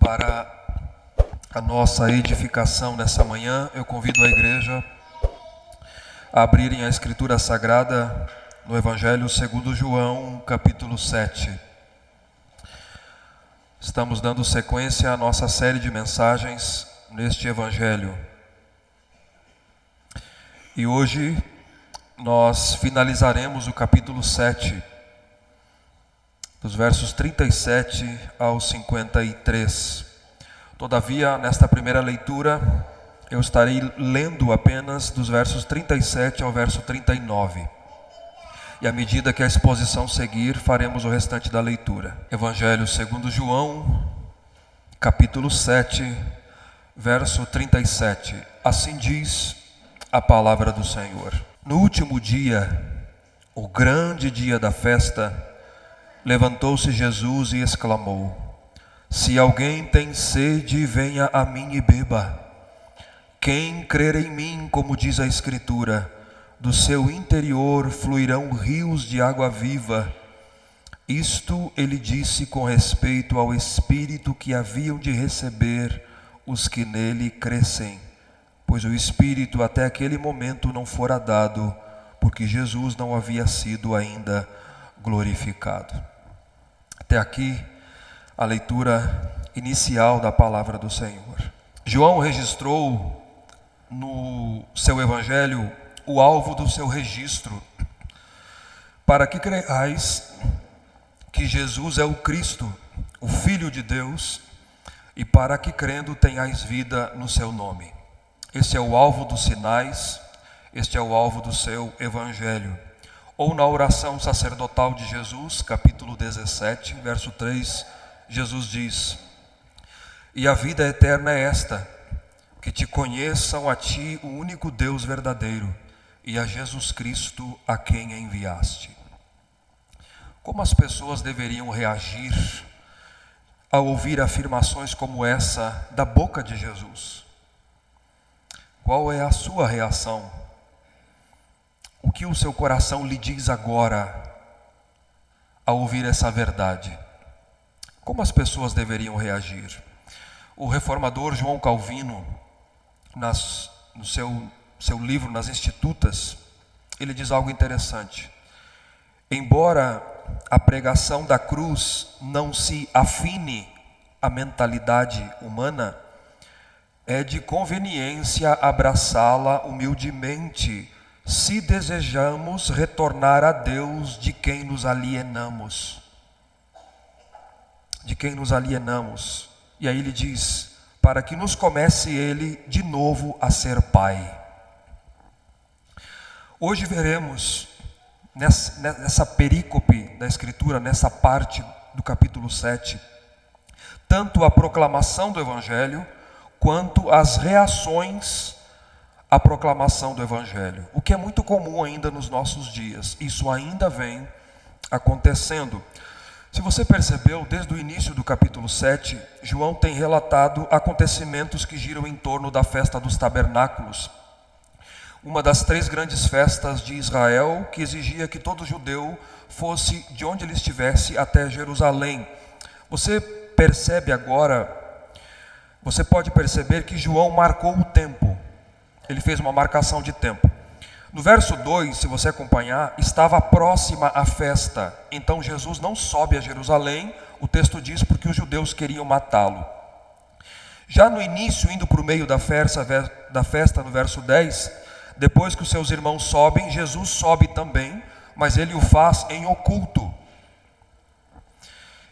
Para a nossa edificação nessa manhã, eu convido a igreja a abrirem a Escritura Sagrada no Evangelho segundo João, capítulo 7. Estamos dando sequência à nossa série de mensagens neste Evangelho. E hoje nós finalizaremos o capítulo 7, dos versos 37 ao 53. Todavia, nesta primeira leitura, eu estarei lendo apenas dos versos 37 ao verso 39. E à medida que a exposição seguir, faremos o restante da leitura. Evangelho segundo João, capítulo 7, verso 37. Assim diz a palavra do Senhor. No último dia, o grande dia da festa, levantou-se Jesus e exclamou: se alguém tem sede, venha a mim e beba. Quem crer em mim, como diz a Escritura, do seu interior fluirão rios de água viva. Isto ele disse com respeito ao Espírito que haviam de receber os que nele crescem, pois o Espírito até aquele momento não fora dado, porque Jesus não havia sido ainda glorificado. Até aqui a leitura inicial da palavra do Senhor. João registrou no seu evangelho o alvo do seu registro, para que creiais que Jesus é o Cristo, o Filho de Deus, e para que crendo tenhais vida no seu nome. Este é o alvo dos sinais, este é o alvo do seu evangelho. Ou na oração sacerdotal de Jesus, capítulo 17, verso 3, Jesus diz: e a vida eterna é esta, que te conheçam a ti, o único Deus verdadeiro, e a Jesus Cristo a quem enviaste. Como as pessoas deveriam reagir ao ouvir afirmações como essa da boca de Jesus? Qual é a sua reação? O que o seu coração lhe diz agora ao ouvir essa verdade? Como as pessoas deveriam reagir? O reformador João Calvino, no seu livro Nas Institutas, ele diz algo interessante. Embora a pregação da cruz não se afine à mentalidade humana, é de conveniência abraçá-la humildemente, se desejamos retornar a Deus de quem nos alienamos. De quem nos alienamos. E aí ele diz: para que nos comece ele de novo a ser Pai. Hoje veremos nessa perícope da Escritura, nessa parte do capítulo 7, tanto a proclamação do Evangelho, quanto as reações à proclamação do Evangelho. O que é muito comum ainda nos nossos dias. Isso ainda vem acontecendo. Se você percebeu, desde o início do capítulo 7, João tem relatado acontecimentos que giram em torno da festa dos tabernáculos, uma das 3 grandes festas de Israel, que exigia que todo judeu fosse de onde ele estivesse até Jerusalém. Você percebe agora, você pode perceber que João marcou o tempo, ele fez uma marcação de tempo. No verso 2, se você acompanhar, estava próxima a festa. Então Jesus não sobe a Jerusalém, o texto diz, porque os judeus queriam matá-lo. Já no início, indo para o meio da festa, no verso 10, depois que os seus irmãos sobem, Jesus sobe também, mas ele o faz em oculto.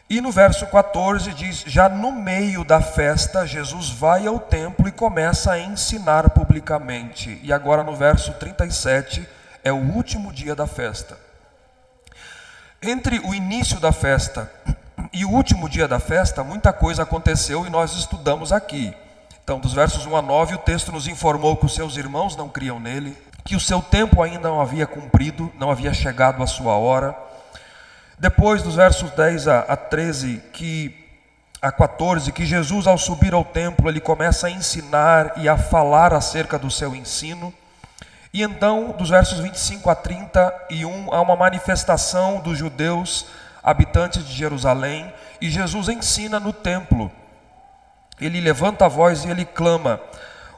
E no verso 14 diz: já no meio da festa, Jesus vai ao templo e começa a ensinar publicamente. E agora no verso 37, é o último dia da festa. Entre o início da festa e o último dia da festa, muita coisa aconteceu e nós estudamos aqui. Então, dos versos 1 a 9, o texto nos informou que os seus irmãos não criam nele, que o seu tempo ainda não havia cumprido, não havia chegado a sua hora. Depois, dos versos 10 a 13, a 14, que Jesus, ao subir ao templo, ele começa a ensinar e a falar acerca do seu ensino. E então, dos versos 25 a 31, há uma manifestação dos judeus habitantes de Jerusalém, e Jesus ensina no templo. ele levanta a voz e ele clama.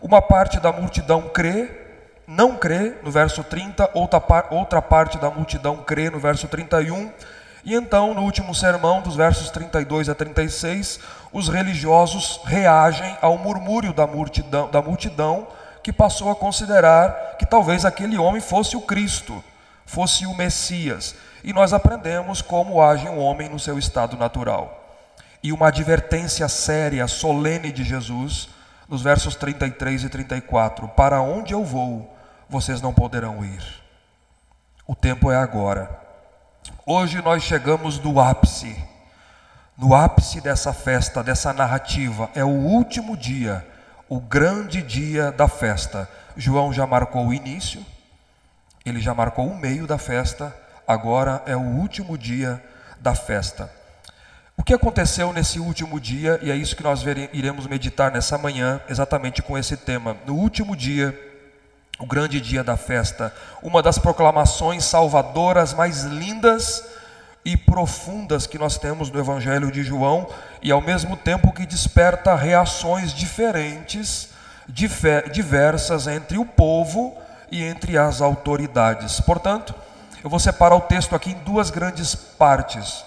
Uma parte da multidão crê, não crê, no verso 30, outra parte da multidão crê, no verso 31, e então, no último sermão, dos versos 32 a 36, os religiosos reagem ao murmúrio da multidão, que passou a considerar que talvez aquele homem fosse o Cristo, fosse o Messias. E nós aprendemos como age um homem no seu estado natural. E uma advertência séria, solene de Jesus, nos versos 33 e 34, para onde eu vou, vocês não poderão ir. O tempo é agora. Hoje nós chegamos no ápice dessa festa, dessa narrativa. É o último dia, o grande dia da festa. João já marcou o início, ele já marcou o meio da festa, agora é o último dia da festa. O que aconteceu nesse último dia, e é isso que nós iremos meditar nessa manhã, exatamente com esse tema. No último dia, o grande dia da festa, uma das proclamações salvadoras mais lindas e profundas que nós temos no Evangelho de João, e ao mesmo tempo que desperta reações diferentes, diversas entre o povo e entre as autoridades. Portanto, eu vou separar o texto aqui em duas grandes partes,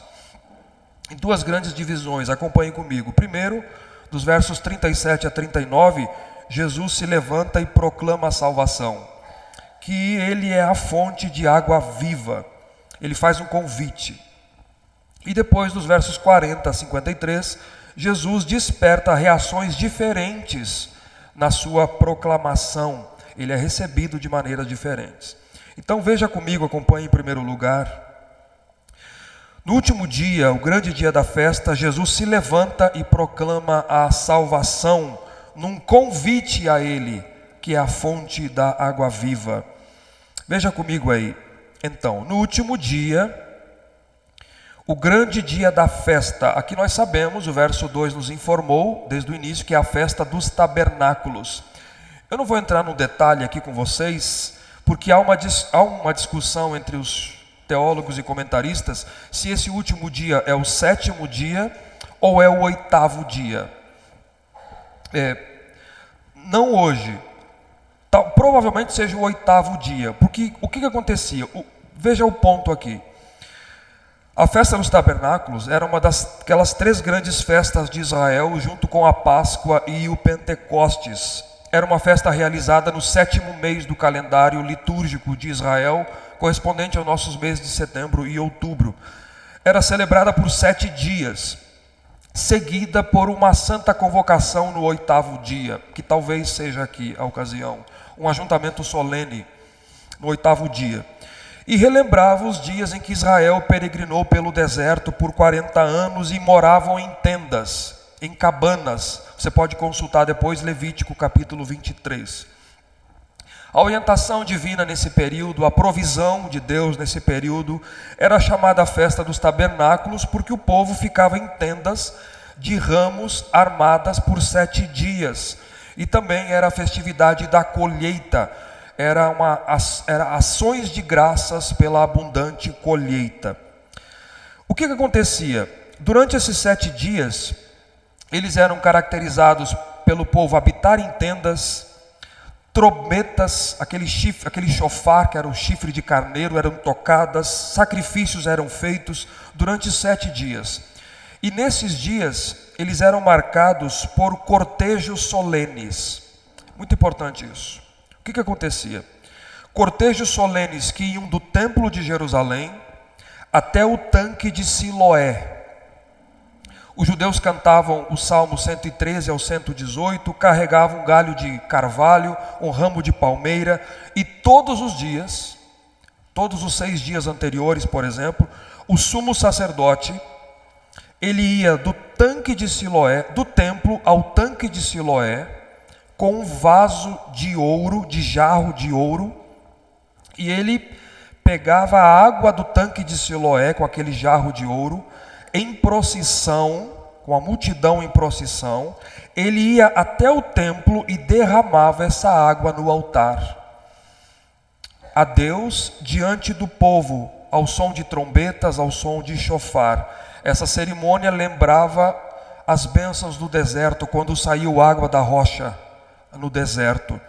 em duas grandes divisões. Acompanhem comigo. Primeiro, dos versos 37 a 39, Jesus se levanta e proclama a salvação, que ele é a fonte de água viva. Ele faz um convite. E depois, dos versos 40 a 53, Jesus desperta reações diferentes na sua proclamação. Ele é recebido de maneiras diferentes. Então veja comigo, acompanhe em primeiro lugar. No último dia, o grande dia da festa, Jesus se levanta e proclama a salvação num convite a Ele, que é a fonte da água viva. Veja comigo aí. Então, no último dia, o grande dia da festa, aqui nós sabemos, o verso 2 nos informou, desde o início, que é a festa dos tabernáculos. Eu não vou entrar no detalhe aqui com vocês, porque há uma discussão entre os teólogos e comentaristas, se esse último dia é o 7º dia ou é o 8º dia. Não hoje, provavelmente seja o 8º dia, porque o que acontecia? Veja o ponto aqui. A festa dos tabernáculos era uma daquelas 3 grandes festas de Israel, junto com a Páscoa e o Pentecostes. Era uma festa realizada no 7º mês do calendário litúrgico de Israel, correspondente aos nossos meses de setembro e outubro. Era celebrada por 7 dias, seguida por uma santa convocação no 8º dia, que talvez seja aqui a ocasião, um ajuntamento solene no 8º dia. E relembrava os dias em que Israel peregrinou pelo deserto por 40 anos e moravam em tendas, em cabanas. Você pode consultar depois Levítico capítulo 23. A orientação divina nesse período, a provisão de Deus nesse período, era chamada a festa dos tabernáculos, porque o povo ficava em tendas de ramos armadas por 7 dias. E também era a festividade da colheita, era ações de graças pela abundante colheita. O que acontecia? Durante esses 7 dias, eles eram caracterizados pelo povo habitar em tendas, trombetas, aquele chofar que era o chifre de carneiro, eram tocadas, sacrifícios eram feitos durante 7 dias. E nesses dias, eles eram marcados por cortejos solenes. Muito importante isso. O que acontecia? Cortejos solenes que iam do templo de Jerusalém até o tanque de Siloé. Os judeus cantavam o Salmo 113 ao 118, carregavam um galho de carvalho, um ramo de palmeira, e todos os dias, todos os 6 dias anteriores, por exemplo, o sumo sacerdote, ele ia do tanque de Siloé, do templo ao tanque de Siloé, com um vaso de ouro, de jarro de ouro, e ele pegava a água do tanque de Siloé, com aquele jarro de ouro, em procissão, com a multidão em procissão, ele ia até o templo e derramava essa água no altar a Deus diante do povo, ao som de trombetas, ao som de chofar. Essa cerimônia lembrava as bênçãos do deserto, quando saiu água da rocha no deserto.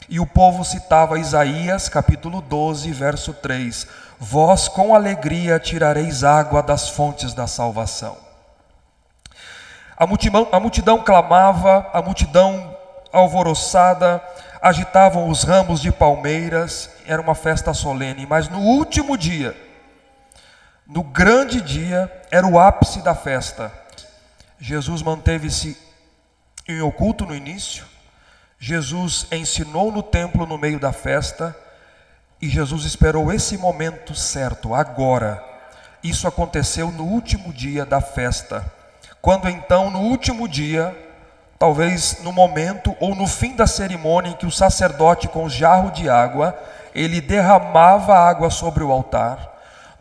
E o povo citava Isaías, capítulo 12, verso 3. Vós com alegria tirareis água das fontes da salvação. A multidão clamava, a multidão alvoroçada, agitavam os ramos de palmeiras, era uma festa solene. Mas no último dia, no grande dia, era o ápice da festa. Jesus manteve-se em oculto no início, Jesus ensinou no templo no meio da festa, e Jesus esperou esse momento certo, agora. Isso aconteceu no último dia da festa. Quando então, no último dia, talvez no momento ou no fim da cerimônia em que o sacerdote com o jarro de água, ele derramava água sobre o altar,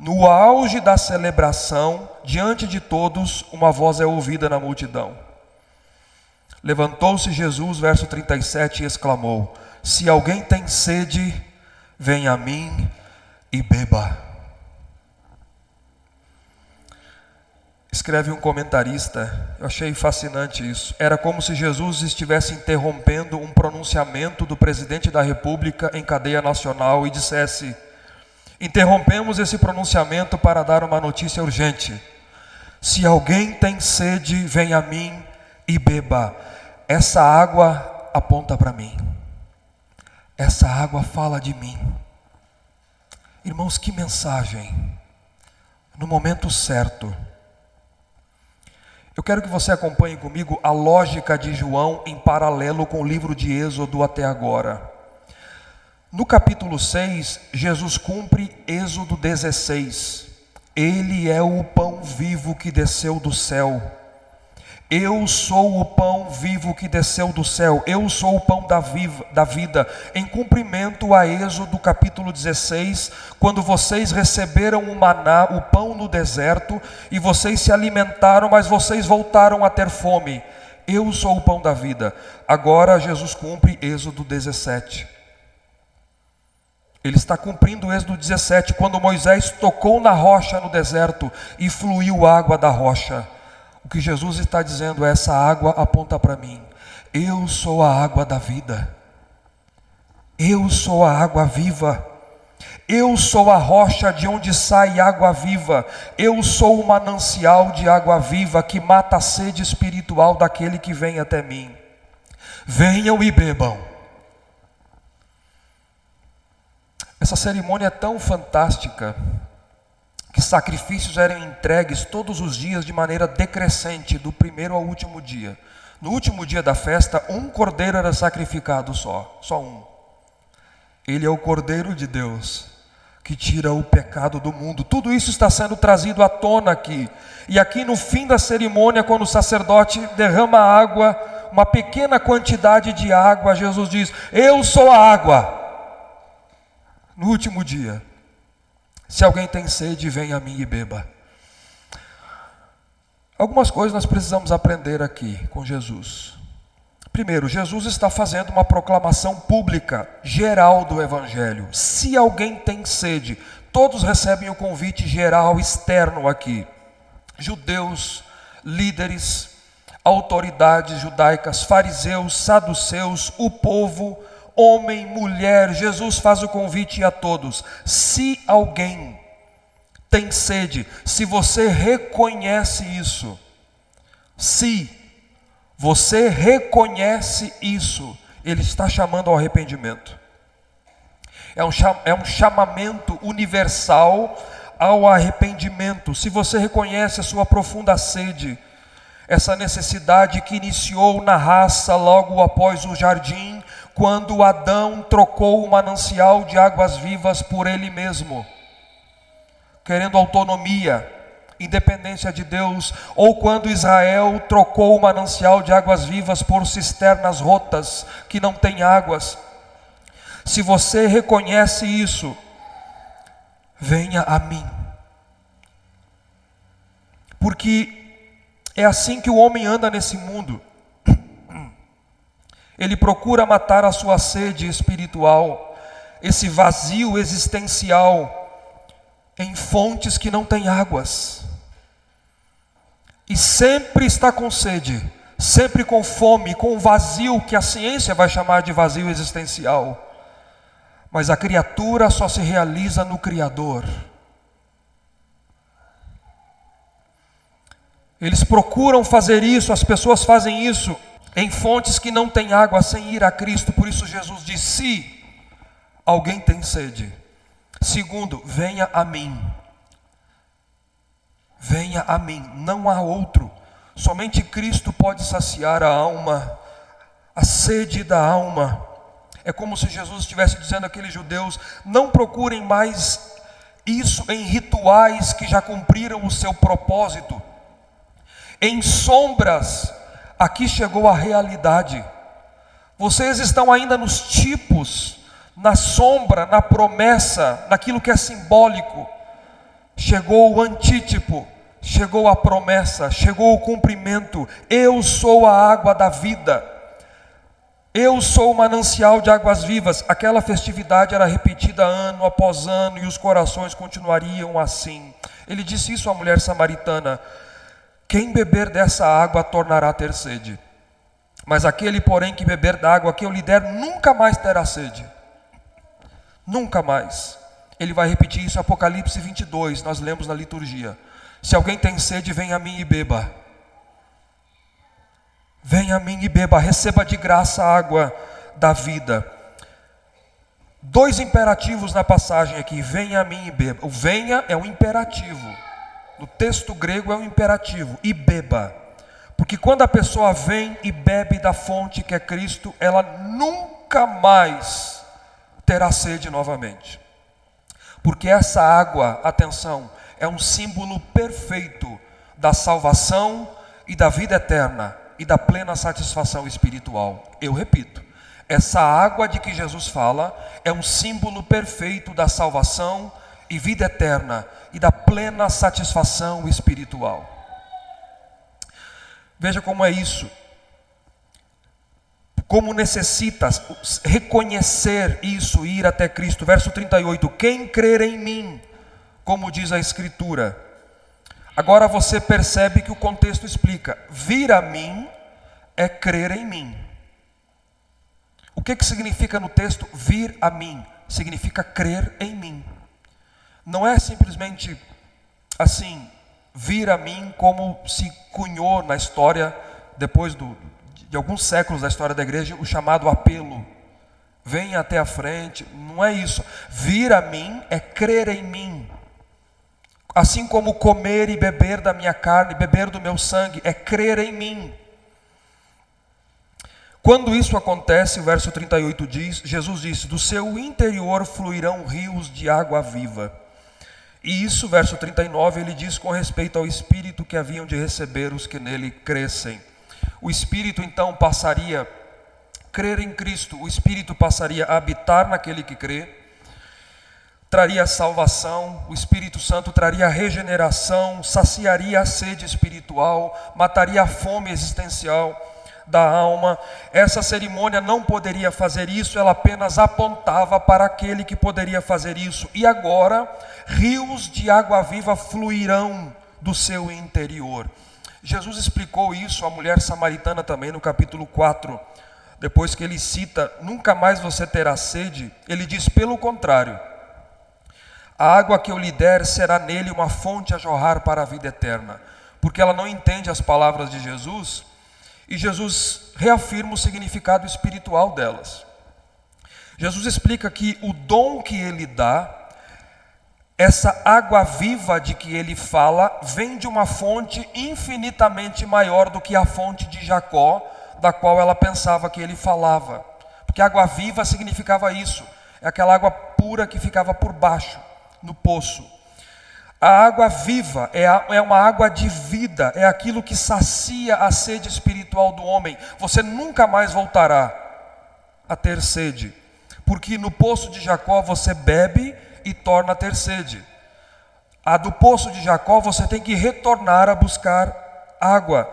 no auge da celebração, diante de todos, uma voz é ouvida na multidão. Levantou-se Jesus, verso 37, e exclamou: se alguém tem sede, venha a mim e beba. Escreve um comentarista, eu achei fascinante isso. Era como se Jesus estivesse interrompendo um pronunciamento do presidente da República em cadeia nacional e dissesse: interrompemos esse pronunciamento para dar uma notícia urgente. Se alguém tem sede, venha a mim e beba. Essa água aponta para mim. Essa água fala de mim. Irmãos, que mensagem. No momento certo. Eu quero que você acompanhe comigo a lógica de João em paralelo com o livro de Êxodo até agora. No capítulo 6, Jesus cumpre Êxodo 16. Ele é o pão vivo que desceu do céu. Eu sou o pão vivo que desceu do céu. Eu sou o pão da vida. Em cumprimento a Êxodo capítulo 16, quando vocês receberam o maná, o pão no deserto, e vocês se alimentaram, mas vocês voltaram a ter fome. Eu sou o pão da vida. Agora Jesus cumpre Êxodo 17. Ele está cumprindo o Êxodo 17, quando Moisés tocou na rocha no deserto e fluiu água da rocha. O que Jesus está dizendo é: essa água aponta para mim. Eu sou a água da vida. Eu sou a água viva. Eu sou a rocha de onde sai água viva. Eu sou o manancial de água viva que mata a sede espiritual daquele que vem até mim. Venham e bebam. Essa cerimônia é tão fantástica que sacrifícios eram entregues todos os dias de maneira decrescente, do primeiro ao último dia. No último dia da festa, um cordeiro era sacrificado só um. Ele é o Cordeiro de Deus, que tira o pecado do mundo. Tudo isso está sendo trazido à tona aqui. E aqui no fim da cerimônia, quando o sacerdote derrama água, uma pequena quantidade de água, Jesus diz: eu sou a água. No último dia, se alguém tem sede, venha a mim e beba. Algumas coisas nós precisamos aprender aqui com Jesus. Primeiro, Jesus está fazendo uma proclamação pública, geral do Evangelho. Se alguém tem sede, todos recebem o convite geral, externo aqui. Judeus, líderes, autoridades judaicas, fariseus, saduceus, o povo, homem, mulher. Jesus faz o convite a todos. Se alguém tem sede, se você reconhece isso, se você reconhece isso, Ele está chamando ao arrependimento. É um chamamento universal ao arrependimento. Se você reconhece a sua profunda sede, essa necessidade que iniciou na raça logo após o jardim, quando Adão trocou o manancial de águas vivas por ele mesmo, querendo autonomia, independência de Deus, ou quando Israel trocou o manancial de águas vivas por cisternas rotas que não têm águas. Se você reconhece isso, venha a mim, porque é assim que o homem anda nesse mundo. Ele procura matar a sua sede espiritual, esse vazio existencial, em fontes que não têm águas. e sempre está com sede, sempre com fome, com um vazio que a ciência vai chamar de vazio existencial. Mas a criatura só se realiza no Criador. Eles procuram fazer isso, as pessoas fazem isso em fontes que não têm água sem ir a Cristo. Por isso Jesus diz: se alguém tem sede, segundo, venha a mim. Venha a mim, não há outro. Somente Cristo pode saciar a alma, a sede da alma. É como se Jesus estivesse dizendo àqueles judeus: não procurem mais isso em rituais que já cumpriram o seu propósito. Em sombras, aqui chegou a realidade. Vocês estão ainda nos tipos, na sombra, na promessa, naquilo que é simbólico. Chegou o antítipo, chegou a promessa, chegou o cumprimento. Eu sou a água da vida. Eu sou o manancial de águas vivas. Aquela festividade era repetida ano após ano e os corações continuariam assim. Ele disse isso à mulher samaritana: quem beber dessa água tornará a ter sede. Mas aquele, porém, que beber da água que eu lhe der, nunca mais terá sede. Nunca mais. Ele vai repetir isso em Apocalipse 22, nós lemos na liturgia. Se alguém tem sede, venha a mim e beba. Venha a mim e beba, receba de graça a água da vida. Dois imperativos na passagem aqui: venha a mim e beba. O venha é um imperativo. No texto grego é um imperativo. E beba. Porque quando a pessoa vem e bebe da fonte que é Cristo, ela nunca mais terá sede novamente. Porque essa água, atenção, é um símbolo perfeito da salvação e da vida eterna e da plena satisfação espiritual. Eu repito, essa água de que Jesus fala é um símbolo perfeito da salvação e vida eterna e da plena satisfação espiritual. Veja como é isso. Como necessitas reconhecer isso e ir até Cristo. Verso 38, quem crer em mim, como diz a Escritura. Agora você percebe que o contexto explica. Vir a mim é crer em mim. O que significa no texto vir a mim? Significa crer em mim. Não é simplesmente assim, vir a mim como se cunhou na história, depois de alguns séculos da história da igreja, o chamado apelo. Venha até a frente. Não é isso. Vir a mim é crer em mim. Assim como comer e beber da minha carne, beber do meu sangue, é crer em mim. Quando isso acontece, o verso 38 diz, Jesus disse: do seu interior fluirão rios de água viva. E isso, verso 39, ele diz com respeito ao Espírito que haviam de receber os que nele crescem. O Espírito então passaria a crer em Cristo, o Espírito passaria a habitar naquele que crê, traria salvação, o Espírito Santo traria regeneração, saciaria a sede espiritual, mataria a fome existencial da alma. Essa cerimônia não poderia fazer isso, ela apenas apontava para aquele que poderia fazer isso. E agora, rios de água viva fluirão do seu interior. Jesus explicou isso à mulher samaritana também no capítulo 4. Depois que ele cita, nunca mais você terá sede, ele diz, pelo contrário, a água que eu lhe der será nele uma fonte a jorrar para a vida eterna. Porque ela não entende as palavras de Jesus, e Jesus reafirma o significado espiritual delas. Jesus explica que o dom que ele dá, essa água viva de que ele fala, vem de uma fonte infinitamente maior do que a fonte de Jacó, da qual ela pensava que ele falava. Porque água viva significava isso, é aquela água pura que ficava por baixo, no poço. A água viva é uma água de vida, é aquilo que sacia a sede espiritual do homem. Você nunca mais voltará a ter sede, porque no poço de Jacó você bebe e torna a ter sede. A do poço de Jacó você tem que retornar a buscar água,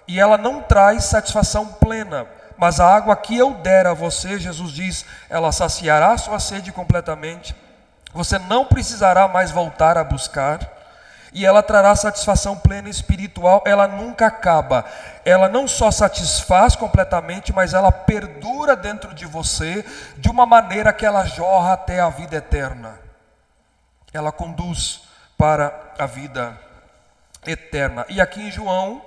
e ela não traz satisfação plena. Mas a água que eu der a você, Jesus diz, ela saciará a sua sede completamente. Você não precisará mais voltar a buscar, E ela trará satisfação plena espiritual, ela nunca acaba. Ela não só satisfaz completamente, mas ela perdura dentro de você de uma maneira que ela jorra até a vida eterna. Ela conduz para a vida eterna. E aqui em João,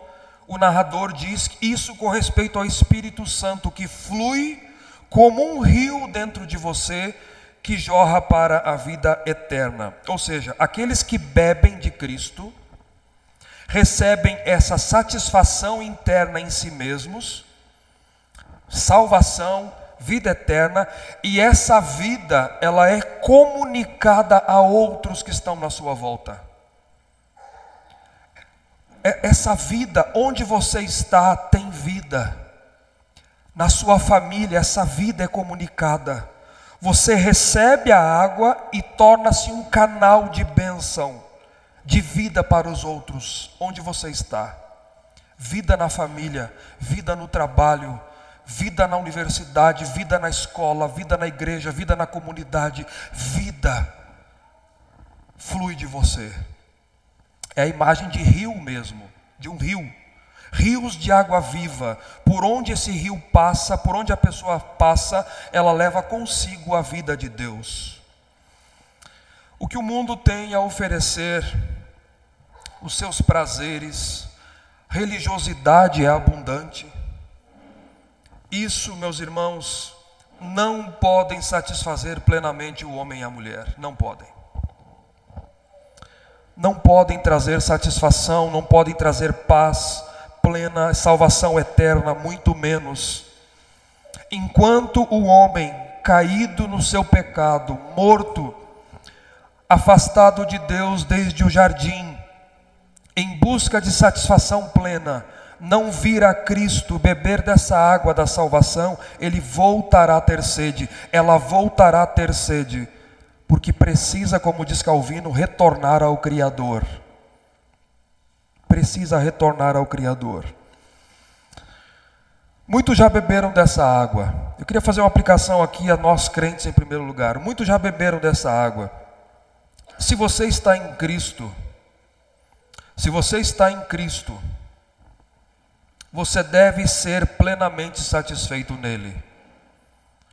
o narrador diz isso com respeito ao Espírito Santo, que flui como um rio dentro de você, que jorra para a vida eterna. Ou seja, aqueles que bebem de Cristo recebem essa satisfação interna em si mesmos, salvação, vida eterna, e essa vida, ela é comunicada a outros que estão na sua volta. Essa vida, onde você está, tem vida. Na sua família, essa vida é comunicada. Você recebe a água e torna-se um canal de bênção, de vida para os outros, onde você está. Vida na família, vida no trabalho, vida na universidade, vida na escola, vida na igreja, vida na comunidade. Vida flui de você. É a imagem de rio mesmo, de um rio. Rios de água viva. Por onde esse rio passa, por onde a pessoa passa, ela leva consigo a vida de Deus. O que o mundo tem a oferecer, os seus prazeres, religiosidade é abundante. Isso, meus irmãos, não podem satisfazer plenamente o homem e a mulher. Não podem. Não podem trazer satisfação, não podem trazer paz plena, salvação eterna, muito menos. Enquanto o homem caído no seu pecado, morto, afastado de Deus desde o jardim, em busca de satisfação plena, não vir a Cristo, beber dessa água da salvação, ele voltará a ter sede, ela voltará a ter sede, porque precisa, como diz Calvino, retornar ao Criador. Precisa retornar ao Criador. Muitos já beberam dessa água. Eu queria fazer uma aplicação aqui a nós crentes em primeiro lugar. Muitos já beberam dessa água. Se você está em Cristo, você deve ser plenamente satisfeito nele.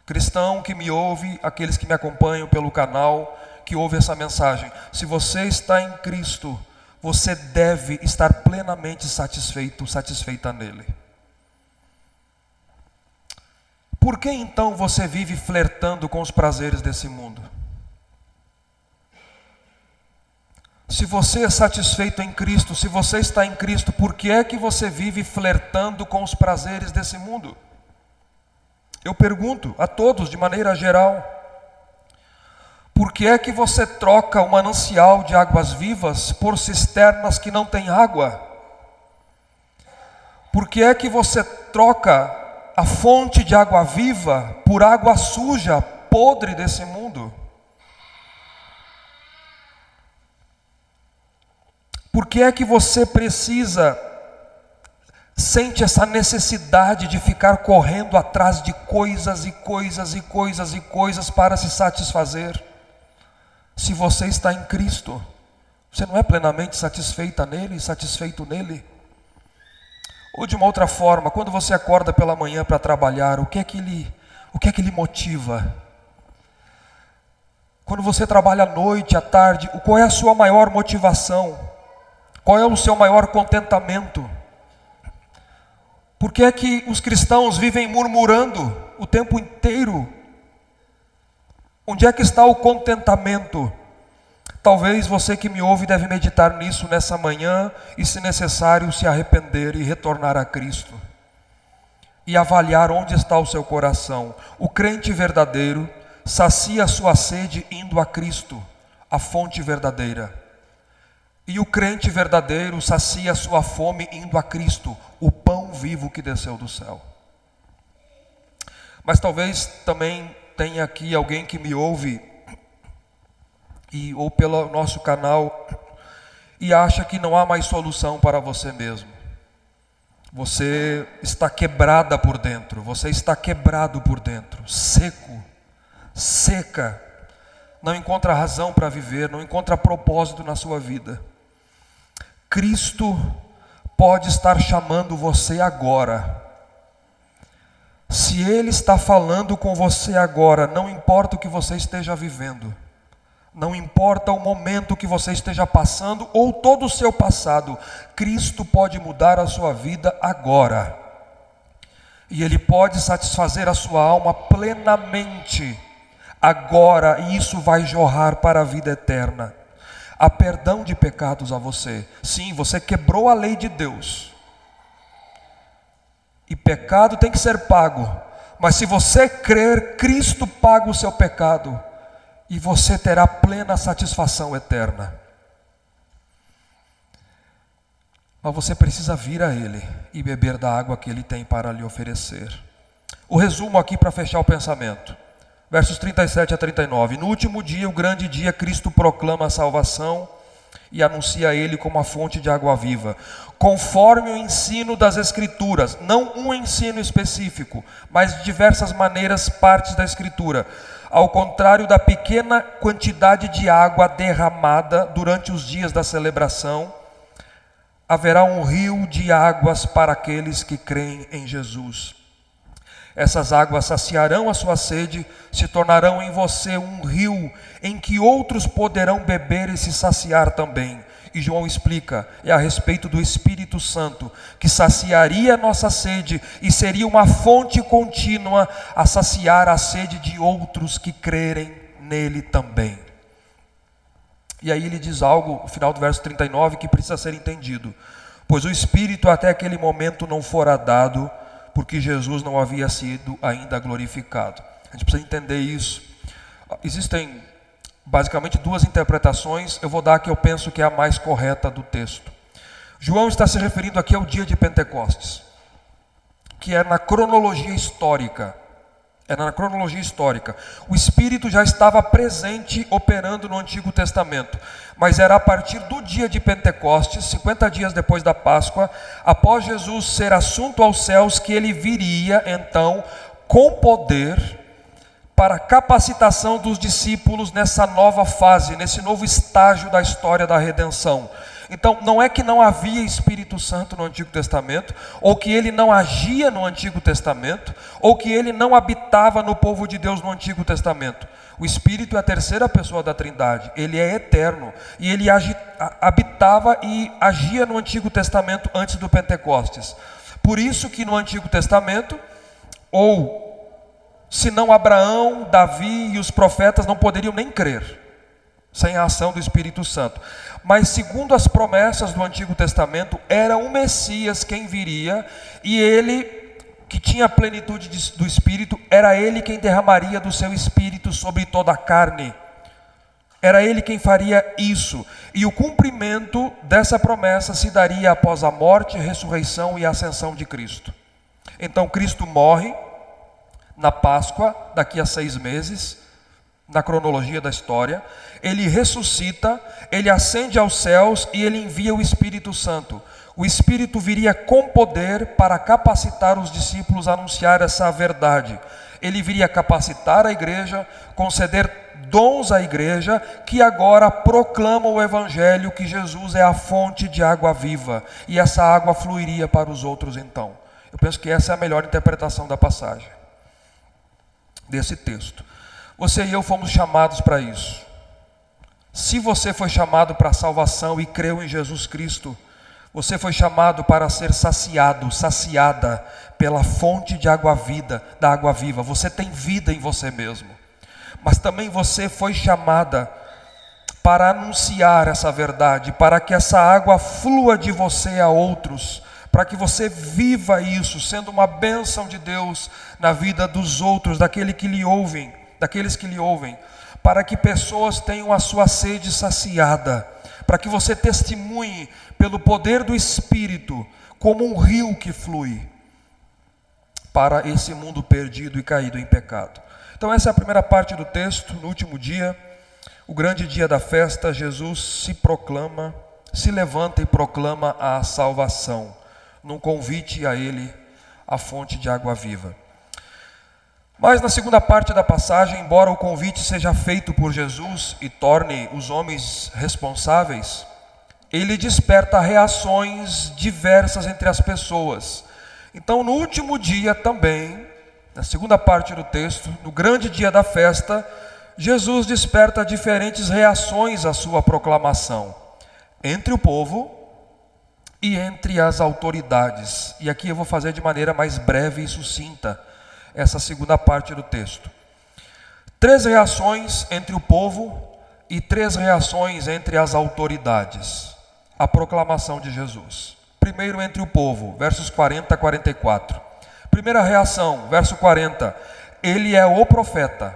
Cristão que me ouve, aqueles que me acompanham pelo canal, que ouve essa mensagem, se você está em Cristo, você deve estar plenamente satisfeita nele. Por que então você vive flertando com os prazeres desse mundo? Se você é satisfeito em Cristo, se você está em Cristo, por que é que você vive flertando com os prazeres desse mundo? Eu pergunto a todos de maneira geral. Por que é que você troca o manancial de águas vivas por cisternas que não têm água? Por que é que você troca a fonte de água viva por água suja, podre desse mundo? Por que é que você sente essa necessidade de ficar correndo atrás de coisas e coisas e coisas e coisas para se satisfazer? Se você está em Cristo, você não é plenamente satisfeito nele? Ou de uma outra forma, quando você acorda pela manhã para trabalhar, o que é que lhe motiva? Quando você trabalha à noite, à tarde, qual é a sua maior motivação? Qual é o seu maior contentamento? Por que é que os cristãos vivem murmurando o tempo inteiro? Onde é que está o contentamento? Talvez você que me ouve deve meditar nisso nessa manhã e, se necessário, se arrepender e retornar a Cristo. E avaliar onde está o seu coração. O crente verdadeiro sacia a sua sede indo a Cristo, a fonte verdadeira. E o crente verdadeiro sacia a sua fome indo a Cristo, o pão vivo que desceu do céu. Mas talvez também tenha aqui alguém que me ouve, ou pelo nosso canal, e acha que não há mais solução para você mesmo. Você está quebrada por dentro, você está quebrado por dentro, seca, não encontra razão para viver, não encontra propósito na sua vida. Cristo pode estar chamando você agora. Se Ele está falando com você agora, não importa o que você esteja vivendo, não importa o momento que você esteja passando ou todo o seu passado, Cristo pode mudar a sua vida agora. E Ele pode satisfazer a sua alma plenamente agora, e isso vai jorrar para a vida eterna. Há perdão de pecados a você. Sim, você quebrou a lei de Deus. E pecado tem que ser pago. Mas se você crer, Cristo paga o seu pecado. E você terá plena satisfação eterna. Mas você precisa vir a Ele e beber da água que Ele tem para lhe oferecer. O resumo aqui para fechar o pensamento. Versos 37 a 39. No último dia, o grande dia, Cristo proclama a salvação e anuncia Ele como a fonte de água viva, conforme o ensino das Escrituras, não um ensino específico, mas de diversas maneiras, partes da Escritura. Ao contrário da pequena quantidade de água derramada durante os dias da celebração, haverá um rio de águas para aqueles que creem em Jesus. Essas águas saciarão a sua sede, se tornarão em você um rio em que outros poderão beber e se saciar também. E João explica, é a respeito do Espírito Santo, que saciaria a nossa sede e seria uma fonte contínua a saciar a sede de outros que crerem nele também. E aí ele diz algo, no final do verso 39, que precisa ser entendido. Pois o Espírito até aquele momento não fora dado, porque Jesus não havia sido ainda glorificado. A gente precisa entender isso. Existem basicamente duas interpretações, eu vou dar a que eu penso que é a mais correta do texto. João está se referindo aqui ao dia de Pentecostes, que é na cronologia histórica. O Espírito já estava presente, operando no Antigo Testamento, mas era a partir do dia de Pentecostes, 50 dias depois da Páscoa, após Jesus ser assunto aos céus, que ele viria então com poder para a capacitação dos discípulos nessa nova fase, nesse novo estágio da história da redenção. Então, não é que não havia Espírito Santo no Antigo Testamento, ou que ele não agia no Antigo Testamento, ou que ele não habitava no povo de Deus no Antigo Testamento. O Espírito é a terceira pessoa da Trindade, ele é eterno, e ele habitava e agia no Antigo Testamento antes do Pentecostes. Por isso que no Antigo Testamento, ou se não Abraão, Davi e os profetas não poderiam nem crer, sem a ação do Espírito Santo. Mas segundo as promessas do Antigo Testamento, era o Messias quem viria, e ele, que tinha a plenitude do Espírito, era ele quem derramaria do seu Espírito sobre toda a carne. Era ele quem faria isso. E o cumprimento dessa promessa se daria após a morte, ressurreição e ascensão de Cristo. Então Cristo morre na Páscoa, daqui a 6 meses, na cronologia da história. Ele ressuscita, ele ascende aos céus e ele envia o Espírito Santo. O Espírito viria com poder para capacitar os discípulos a anunciar essa verdade. Ele viria capacitar a igreja, conceder dons à igreja, que agora proclamam o Evangelho, que Jesus é a fonte de água viva, e essa água fluiria para os outros então. Eu penso que essa é a melhor interpretação da passagem, desse texto. Você e eu fomos chamados para isso. Se você foi chamado para a salvação e creu em Jesus Cristo, você foi chamado para ser saciado, saciada pela fonte de água vida, da água viva. Você tem vida em você mesmo. Mas também você foi chamada para anunciar essa verdade, para que essa água flua de você a outros, para que você viva isso, sendo uma bênção de Deus na vida dos outros, daqueles que lhe ouvem, para que pessoas tenham a sua sede saciada, para que você testemunhe pelo poder do Espírito, como um rio que flui para esse mundo perdido e caído em pecado. Então essa é a primeira parte do texto. No último dia, o grande dia da festa, Jesus se levanta e proclama a salvação, num convite a ele, a fonte de água viva. Mas na segunda parte da passagem, embora o convite seja feito por Jesus e torne os homens responsáveis, ele desperta reações diversas entre as pessoas. Então, no último dia também, na segunda parte do texto, no grande dia da festa, Jesus desperta diferentes reações à sua proclamação, entre o povo e entre as autoridades. E aqui eu vou fazer de maneira mais breve e sucinta essa segunda parte do texto. 3 reações entre o povo e 3 reações entre as autoridades. A proclamação de Jesus. Primeiro entre o povo, versos 40 a 44. Primeira reação, verso 40. Ele é o profeta.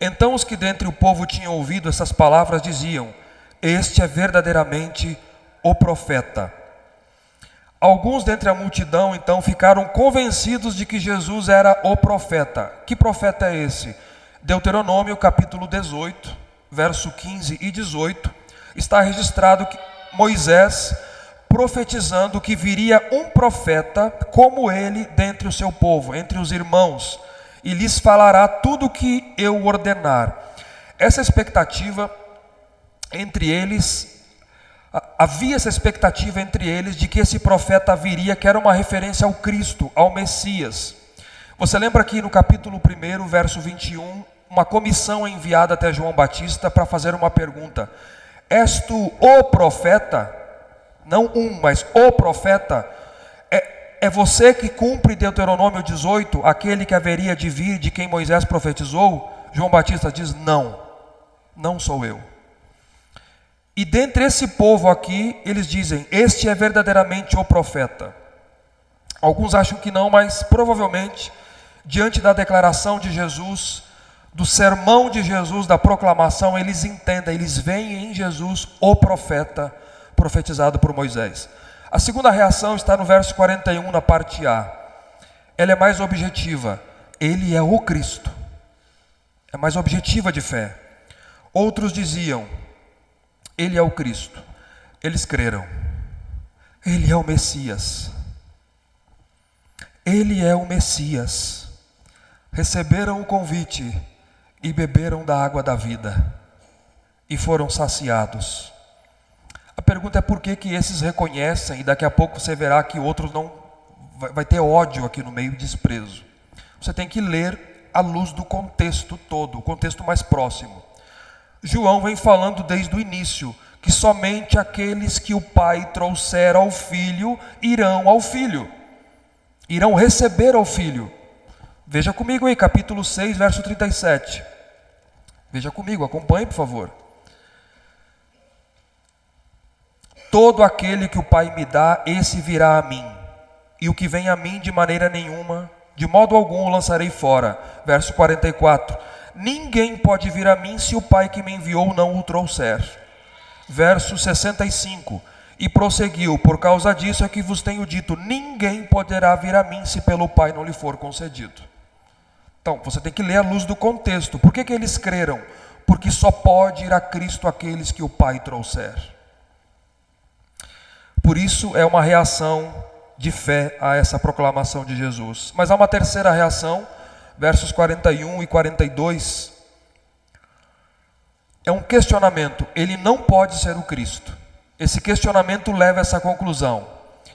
Então os que dentre o povo tinham ouvido essas palavras diziam: este é verdadeiramente o profeta. Alguns dentre a multidão então ficaram convencidos de que Jesus era o profeta. Que profeta é esse? Deuteronômio capítulo 18, verso 15 e 18, está registrado que Moisés profetizando que viria um profeta como ele dentre o seu povo, entre os irmãos, e lhes falará tudo o que eu ordenar. Essa expectativa entre eles, havia essa expectativa entre eles de que esse profeta viria, que era uma referência ao Cristo, ao Messias. Você lembra aqui no capítulo 1, verso 21, uma comissão é enviada até João Batista para fazer uma pergunta: és tu o profeta? Não mas o profeta? É você que cumpre Deuteronômio 18, aquele que haveria de vir, de quem Moisés profetizou? João Batista diz: não, não sou eu. E dentre esse povo aqui, eles dizem: este é verdadeiramente o profeta. Alguns acham que não, mas provavelmente, diante da declaração de Jesus, do sermão de Jesus, da proclamação, eles entendem, eles veem em Jesus o profeta profetizado por Moisés. A segunda reação está no verso 41, na parte A. Ela é mais objetiva. Ele é o Cristo. É mais objetiva de fé. Outros diziam: ele é o Cristo. Eles creram. Ele é o Messias. Ele é o Messias. Receberam o convite e beberam da água da vida e foram saciados. A pergunta é por que esses reconhecem e daqui a pouco você verá que outros não vai ter ódio aqui no meio e desprezo. Você tem que ler à luz do contexto todo, o contexto mais próximo. João vem falando desde o início que somente aqueles que o Pai trouxer ao Filho irão ao Filho, irão receber ao Filho. Veja comigo aí, capítulo 6, verso 37. Veja comigo, acompanhe por favor. Todo aquele que o Pai me dá, esse virá a mim. E o que vem a mim de maneira nenhuma, de modo algum o lançarei fora. Verso 44. Ninguém pode vir a mim se o Pai que me enviou não o trouxer. Verso 65. E prosseguiu: por causa disso é que vos tenho dito, ninguém poderá vir a mim se pelo Pai não lhe for concedido. Então, você tem que ler à luz do contexto. Por que eles creram? Porque só pode ir a Cristo aqueles que o Pai trouxer. Por isso é uma reação de fé a essa proclamação de Jesus. Mas há uma terceira reação, versos 41 e 42. É um questionamento. Ele não pode ser o Cristo. Esse questionamento leva a essa conclusão.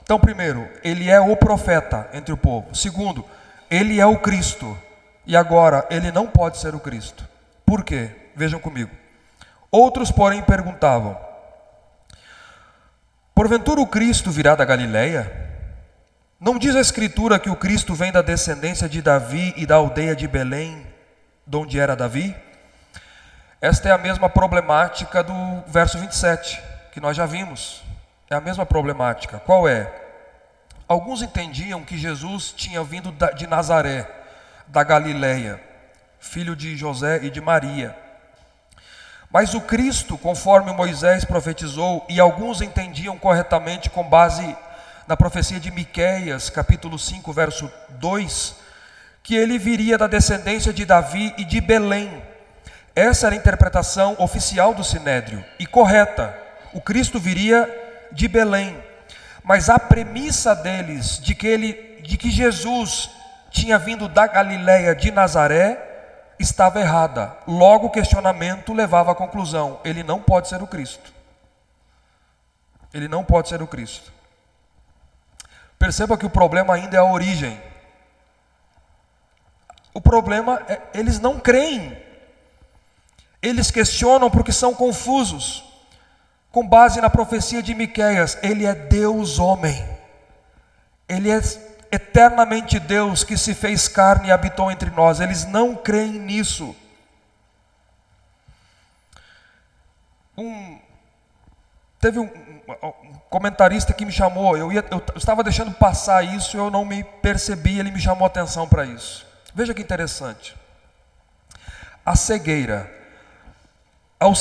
Então, primeiro, ele é o profeta entre o povo. Segundo, ele é o Cristo. E agora, ele não pode ser o Cristo. Por quê? Vejam comigo. Outros, porém, perguntavam: porventura o Cristo virá da Galileia? Não diz a Escritura que o Cristo vem da descendência de Davi e da aldeia de Belém, de onde era Davi? Esta é a mesma problemática do verso 27, que nós já vimos. É a mesma problemática. Qual é? Alguns entendiam que Jesus tinha vindo de Nazaré, da Galileia, filho de José e de Maria. Mas o Cristo, conforme Moisés profetizou, e alguns entendiam corretamente com base na profecia de Miqueias, capítulo 5, verso 2, que ele viria da descendência de Davi e de Belém. Essa era a interpretação oficial do Sinédrio, e correta. O Cristo viria de Belém. Mas a premissa deles de que Jesus tinha vindo da Galileia, de Nazaré, estava errada. Logo o questionamento levava à conclusão: ele não pode ser o Cristo. Ele não pode ser o Cristo. Perceba que o problema ainda é a origem. O problema é, eles não creem. Eles questionam porque são confusos. Com base na profecia de Miqueias, ele é Deus homem. Ele é eternamente Deus que se fez carne e habitou entre nós. Eles não creem nisso. Teve um comentarista que me chamou, eu estava deixando passar isso, eu não me percebi, ele me chamou a atenção para isso. Veja que interessante. A cegueira, ao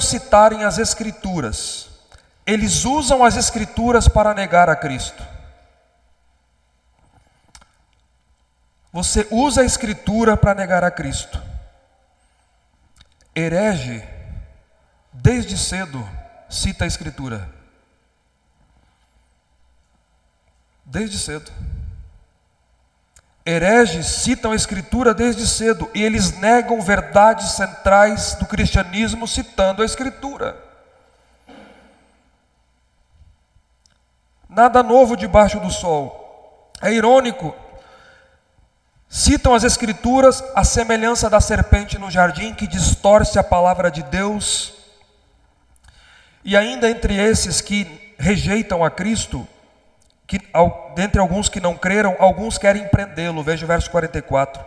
citarem as Escrituras, eles usam as Escrituras para negar a Cristo. Você usa a Escritura para negar a Cristo. Herege, desde cedo, cita a Escritura. Desde cedo. Hereges citam a Escritura desde cedo e eles negam verdades centrais do cristianismo citando a Escritura. Nada novo debaixo do sol. É irônico. Citam as Escrituras à semelhança da serpente no jardim que distorce a palavra de Deus. E ainda entre esses que rejeitam a Cristo, dentre alguns que não creram, alguns querem prendê-lo. Veja o verso 44.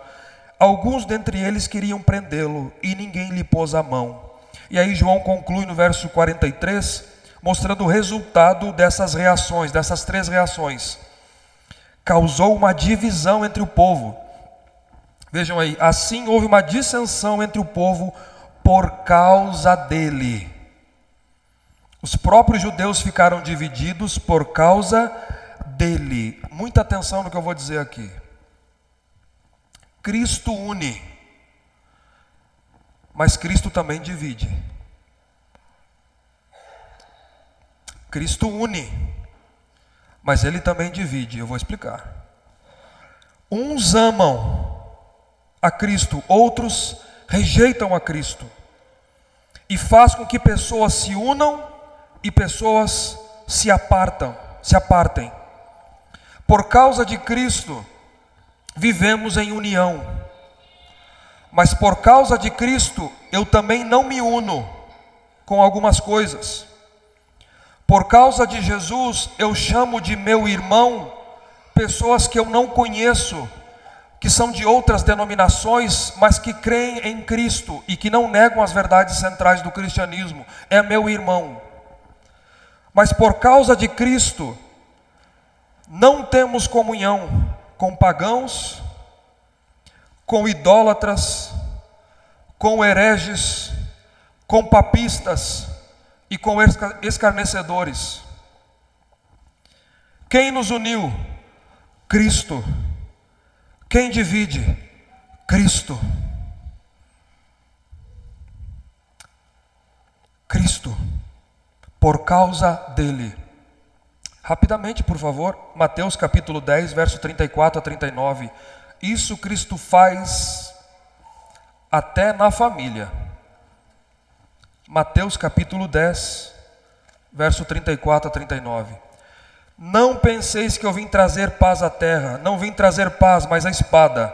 Alguns dentre eles queriam prendê-lo e ninguém lhe pôs a mão. E aí João conclui no verso 43, mostrando o resultado dessas reações, dessas três reações. Causou uma divisão entre o povo. Vejam aí, assim houve uma dissensão entre o povo por causa dele. Os próprios judeus ficaram divididos por causa dele. Muita atenção no que eu vou dizer aqui. Cristo une, mas Cristo também divide. Cristo une, mas ele também divide. Eu vou explicar. Uns amam a Cristo, outros rejeitam a Cristo. E faz com que pessoas se unam e pessoas se apartem. Por causa de Cristo, vivemos em união. Mas por causa de Cristo, eu também não me uno com algumas coisas. Por causa de Jesus, eu chamo de meu irmão pessoas que eu não conheço, que são de outras denominações, mas que creem em Cristo e que não negam as verdades centrais do cristianismo. É meu irmão. Mas por causa de Cristo, não temos comunhão com pagãos, com idólatras, com hereges, com papistas e com escarnecedores. Quem nos uniu? Cristo. Quem divide? Cristo. Cristo. Por causa dele. Rapidamente, por favor, Mateus capítulo 10, verso 34 a 39. Isso Cristo faz até na família. Mateus capítulo 10, verso 34 a 39. Não penseis que eu vim trazer paz à terra. Não vim trazer paz, mas a espada.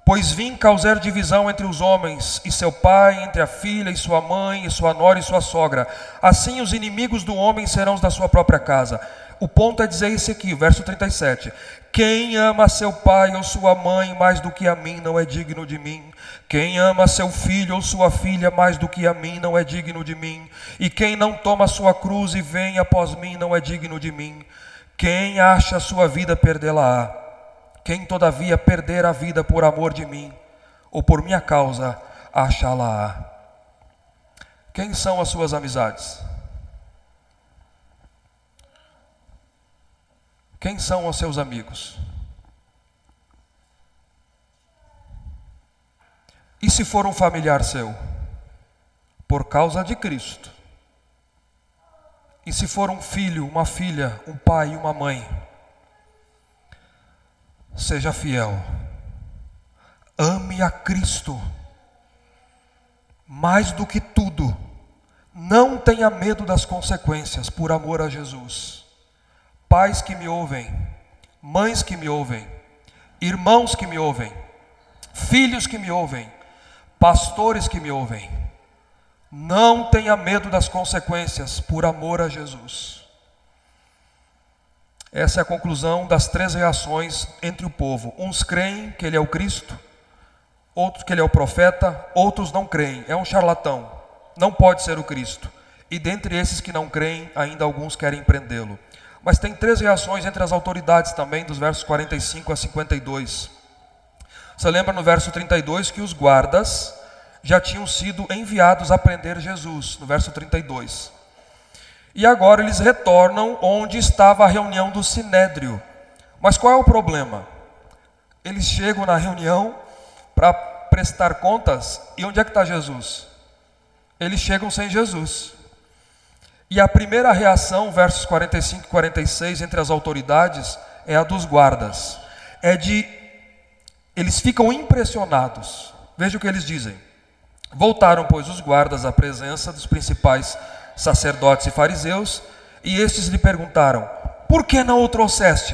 Pois vim causar divisão entre os homens e seu pai, entre a filha e sua mãe, e sua nora e sua sogra. Assim os inimigos do homem serão os da sua própria casa. O ponto é dizer isso aqui, verso 37. Quem ama seu pai ou sua mãe mais do que a mim não é digno de mim. Quem ama seu filho ou sua filha mais do que a mim não é digno de mim. E quem não toma sua cruz e vem após mim não é digno de mim. Quem acha a sua vida, perdê-la-á. Quem todavia perder a vida por amor de mim, ou por minha causa, achá-la-á. Quem são as suas amizades? Quem são os seus amigos? E se for um familiar seu? Por causa de Cristo. E se for um filho, uma filha, um pai e uma mãe? Seja fiel. Ame a Cristo. Mais do que tudo. Não tenha medo das consequências por amor a Jesus. Pais que me ouvem, mães que me ouvem, irmãos que me ouvem, filhos que me ouvem, pastores que me ouvem, não tenha medo das consequências por amor a Jesus. Essa é a conclusão das 3 reações entre o povo. Uns creem que ele é o Cristo, outros que ele é o profeta, outros não creem, é um charlatão, não pode ser o Cristo. E dentre esses que não creem, ainda alguns querem prendê-lo. Mas tem 3 reações entre as autoridades também, dos versos 45 a 52. Você lembra no verso 32 que os guardas já tinham sido enviados a prender Jesus, no verso 32. E agora eles retornam onde estava a reunião do Sinédrio. Mas qual é o problema? Eles chegam na reunião para prestar contas, e onde é que está Jesus? Eles chegam sem Jesus. E a primeira reação, versos 45 e 46, entre as autoridades, é a dos guardas. Eles ficam impressionados. Veja o que eles dizem. Voltaram, pois, os guardas à presença dos principais sacerdotes e fariseus, e estes lhe perguntaram: por que não o trouxeste?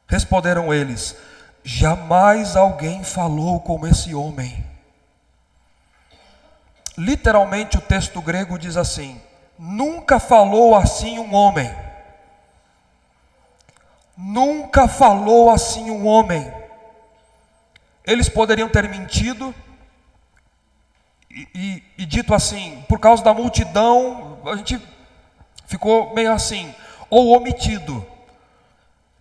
Responderam eles: jamais alguém falou como esse homem. Literalmente o texto grego diz assim: nunca falou assim um homem. Nunca falou assim um homem. Eles poderiam ter mentido e dito assim: por causa da multidão, a gente ficou meio assim, ou omitido.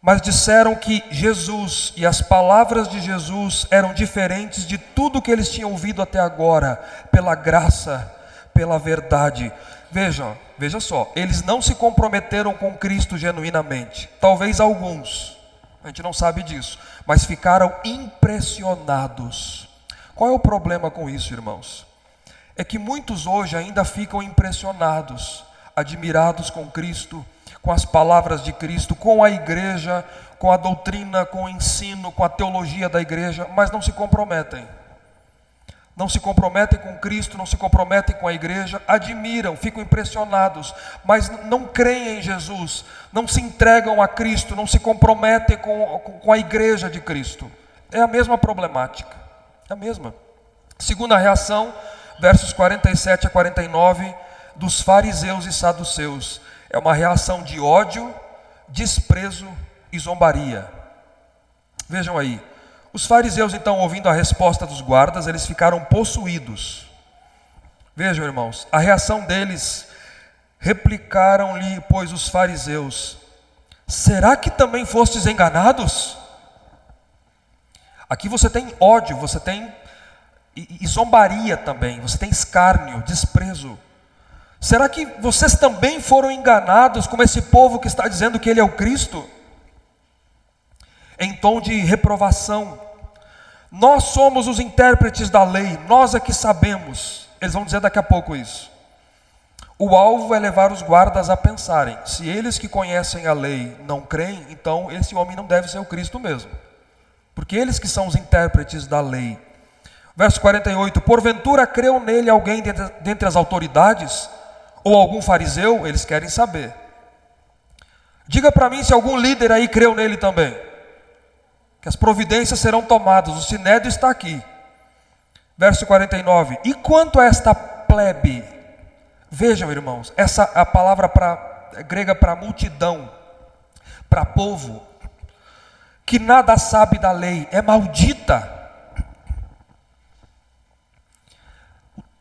Mas disseram que Jesus e as palavras de Jesus eram diferentes de tudo que eles tinham ouvido até agora, pela graça, pela verdade. Veja só, eles não se comprometeram com Cristo genuinamente. Talvez alguns, a gente não sabe disso, mas ficaram impressionados. Qual é o problema com isso, irmãos? É que muitos hoje ainda ficam impressionados, admirados com Cristo, com as palavras de Cristo, com a igreja, com a doutrina, com o ensino, com a teologia da igreja, mas não se comprometem. Não se comprometem com Cristo, não se comprometem com a igreja, admiram, ficam impressionados, mas não creem em Jesus, não se entregam a Cristo, não se comprometem com a igreja de Cristo. É a mesma problemática, é a mesma. Segunda reação, versos 47 a 49, dos fariseus e saduceus. É uma reação de ódio, desprezo e zombaria. Vejam aí. Os fariseus, então, ouvindo a resposta dos guardas, eles ficaram possuídos. Vejam, irmãos, a reação deles: replicaram-lhe, pois, os fariseus: será que também fostes enganados? Aqui você tem ódio, você tem e zombaria também, você tem escárnio, desprezo. Será que vocês também foram enganados como esse povo que está dizendo que ele é o Cristo? Em tom de reprovação: nós somos os intérpretes da lei, nós é que sabemos. Eles vão dizer daqui a pouco isso. O alvo é levar os guardas a pensarem: se eles que conhecem a lei não creem, então esse homem não deve ser o Cristo mesmo, porque eles que são os intérpretes da lei. Verso 48: porventura creu nele alguém dentre as autoridades? Ou algum fariseu? Eles querem saber. Diga para mim se algum líder aí creu nele também, que as providências serão tomadas. O sinédrio está aqui. Verso 49: e quanto a esta plebe? Vejam, irmãos, essa a palavra grega para multidão, para povo, que nada sabe da lei, é maldita.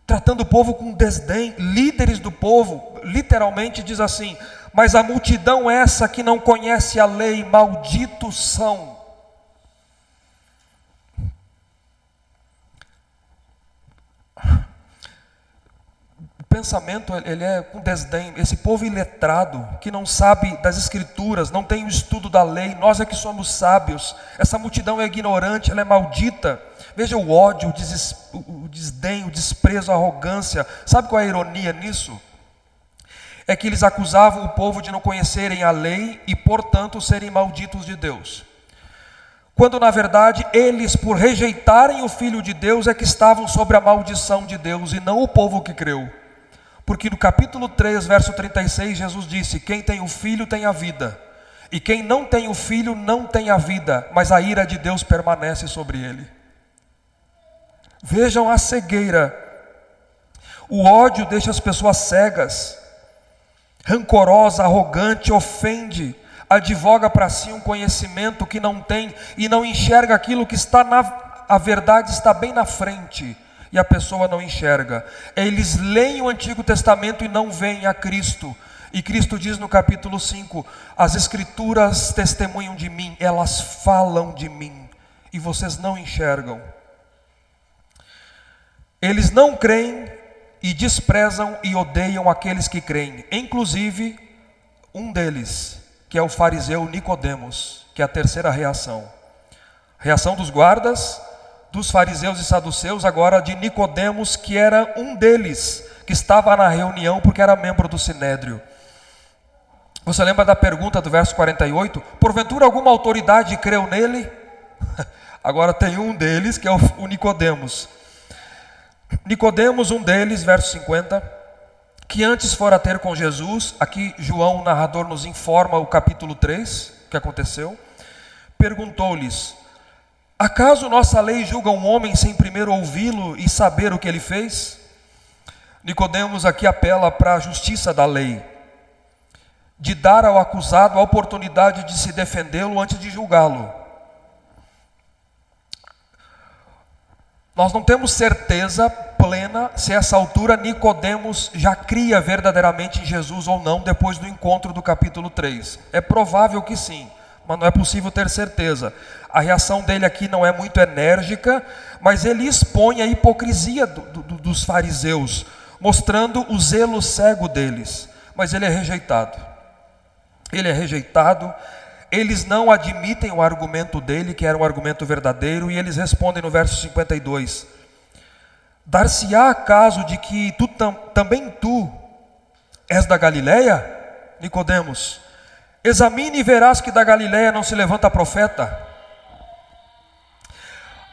Tratando o povo com desdém. Líderes do povo, literalmente diz assim: mas a multidão essa que não conhece a lei, malditos são. O pensamento, ele é com desdém. Esse povo iletrado, que não sabe das escrituras, não tem o estudo da lei, nós é que somos sábios. Essa multidão é ignorante, ela é maldita. Veja o ódio, o desdém, o desprezo, a arrogância. Sabe qual é a ironia nisso? É que eles acusavam o povo de não conhecerem a lei e, portanto, serem malditos de Deus. Quando, na verdade, eles, por rejeitarem o Filho de Deus, é que estavam sobre a maldição de Deus, e não o povo que creu. Porque no capítulo 3, verso 36, Jesus disse: quem tem o Filho tem a vida, e quem não tem o Filho não tem a vida, mas a ira de Deus permanece sobre ele. Vejam a cegueira. O ódio deixa as pessoas cegas, rancorosa, arrogante, ofende, advoga para si um conhecimento que não tem e não enxerga aquilo que está a verdade está bem na frente e a pessoa não enxerga. Eles leem o Antigo Testamento e não veem a Cristo. E Cristo diz no capítulo 5: as Escrituras testemunham de mim, elas falam de mim, e vocês não enxergam. Eles não creem e desprezam e odeiam aqueles que creem, inclusive um deles, que é o fariseu Nicodemos, que é a terceira reação. Reação dos guardas, dos fariseus e saduceus, agora de Nicodemos, que era um deles, que estava na reunião porque era membro do Sinédrio. Você lembra da pergunta do verso 48? Porventura alguma autoridade creu nele? Agora tem um deles, que é o Nicodemos. Nicodemos, um deles, verso 50, que antes fora ter com Jesus, aqui João, o narrador, nos informa o capítulo 3, que aconteceu, perguntou-lhes: acaso nossa lei julga um homem sem primeiro ouvi-lo e saber o que ele fez? Nicodemos aqui apela para a justiça da lei, de dar ao acusado a oportunidade de se defendê-lo antes de julgá-lo. Nós não temos certeza plena se a essa altura Nicodemos já cria verdadeiramente em Jesus ou não depois do encontro do capítulo 3. É provável que sim, mas não é possível ter certeza. A reação dele aqui não é muito enérgica, mas ele expõe a hipocrisia dos fariseus, mostrando o zelo cego deles. Mas ele é rejeitado. Ele é rejeitado. Eles não admitem o argumento dele, que era um argumento verdadeiro, e eles respondem no verso 52: dar-se-á caso de que também tu és da Galileia, Nicodemos? Examine e verás que da Galileia não se levanta profeta.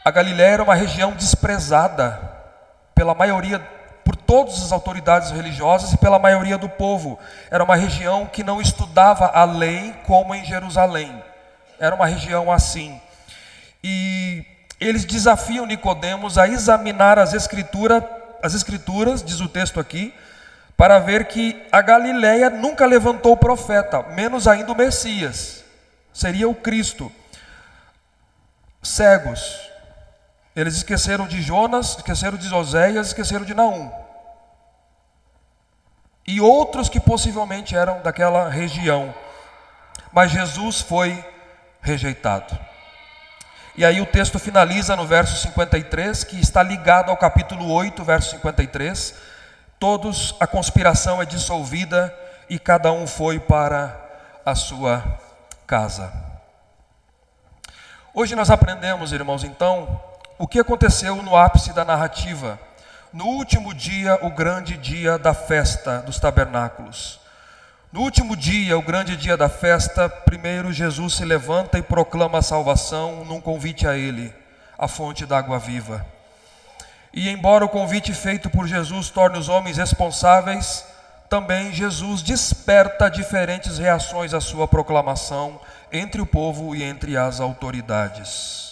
A Galileia era uma região desprezada pela maioria, por todas as autoridades religiosas e pela maioria do povo. Era uma região que não estudava a lei como em Jerusalém. Era uma região assim. E eles desafiam Nicodemos a examinar as escrituras, diz o texto aqui, para ver que a Galileia nunca levantou profeta, menos ainda o Messias. Seria o Cristo. Cegos. Eles esqueceram de Jonas, esqueceram de Oséias, esqueceram de Naum. E outros que possivelmente eram daquela região. Mas Jesus foi rejeitado. E aí o texto finaliza no verso 53, que está ligado ao capítulo 8, verso 53. Todos, a conspiração é dissolvida e cada um foi para a sua casa. Hoje nós aprendemos, irmãos, então, o que aconteceu no ápice da narrativa, no último dia, o grande dia da festa dos tabernáculos. No último dia, o grande dia da festa, primeiro Jesus se levanta e proclama a salvação num convite a Ele, a fonte da água viva. E embora o convite feito por Jesus torne os homens responsáveis, também Jesus desperta diferentes reações à sua proclamação entre o povo e entre as autoridades.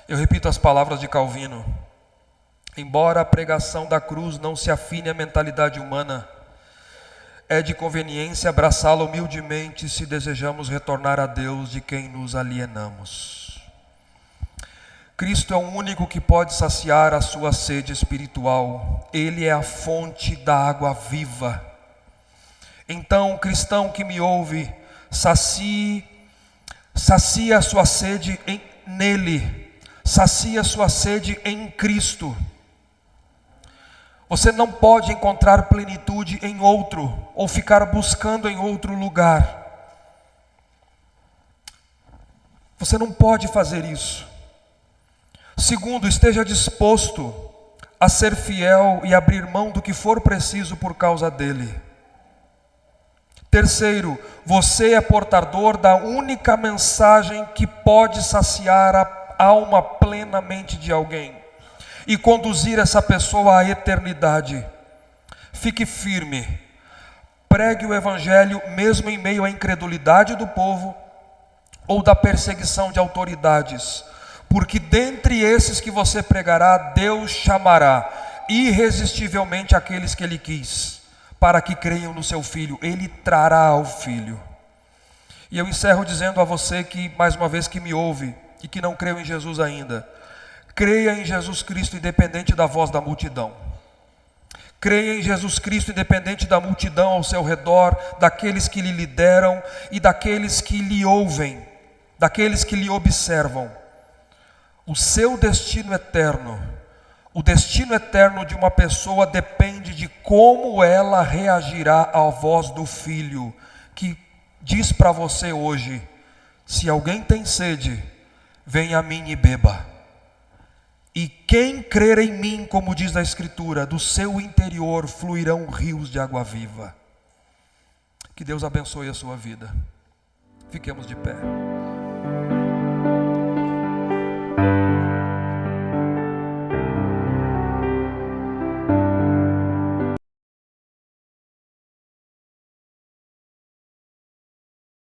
Eu repito as palavras de Calvino: embora a pregação da cruz não se afine à mentalidade humana, é de conveniência abraçá-la humildemente se desejamos retornar a Deus de quem nos alienamos. Cristo é o único que pode saciar a sua sede espiritual. Ele é a fonte da água viva. Então, cristão que me ouve, sacia a sua sede nele. Sacia a sua sede em Cristo. Você não pode encontrar plenitude em outro, ou ficar buscando em outro lugar. Você não pode fazer isso. Segundo, esteja disposto a ser fiel e abrir mão do que for preciso por causa dele. Terceiro, você é portador da única mensagem que pode saciar a alma plenamente de alguém e conduzir essa pessoa à eternidade. fique firme, pregue o evangelho mesmo em meio à incredulidade do povo ou da perseguição de autoridades, porque dentre esses que você pregará, Deus chamará irresistivelmente aqueles que Ele quis, para que creiam no seu Filho. Ele trará o Filho. E eu encerro dizendo a você que, mais uma vez, que me ouve e que não creu em Jesus ainda: creia em Jesus Cristo independente da voz da multidão. Creia em Jesus Cristo independente da multidão ao seu redor, daqueles que lhe lideram e daqueles que lhe ouvem, daqueles que lhe observam. O seu destino eterno, o destino eterno de uma pessoa depende de como ela reagirá à voz do Filho, que diz para você hoje: se alguém tem sede, venha a mim e beba. E quem crer em mim, como diz a Escritura, do seu interior fluirão rios de água viva. Que Deus abençoe a sua vida. Fiquemos de pé.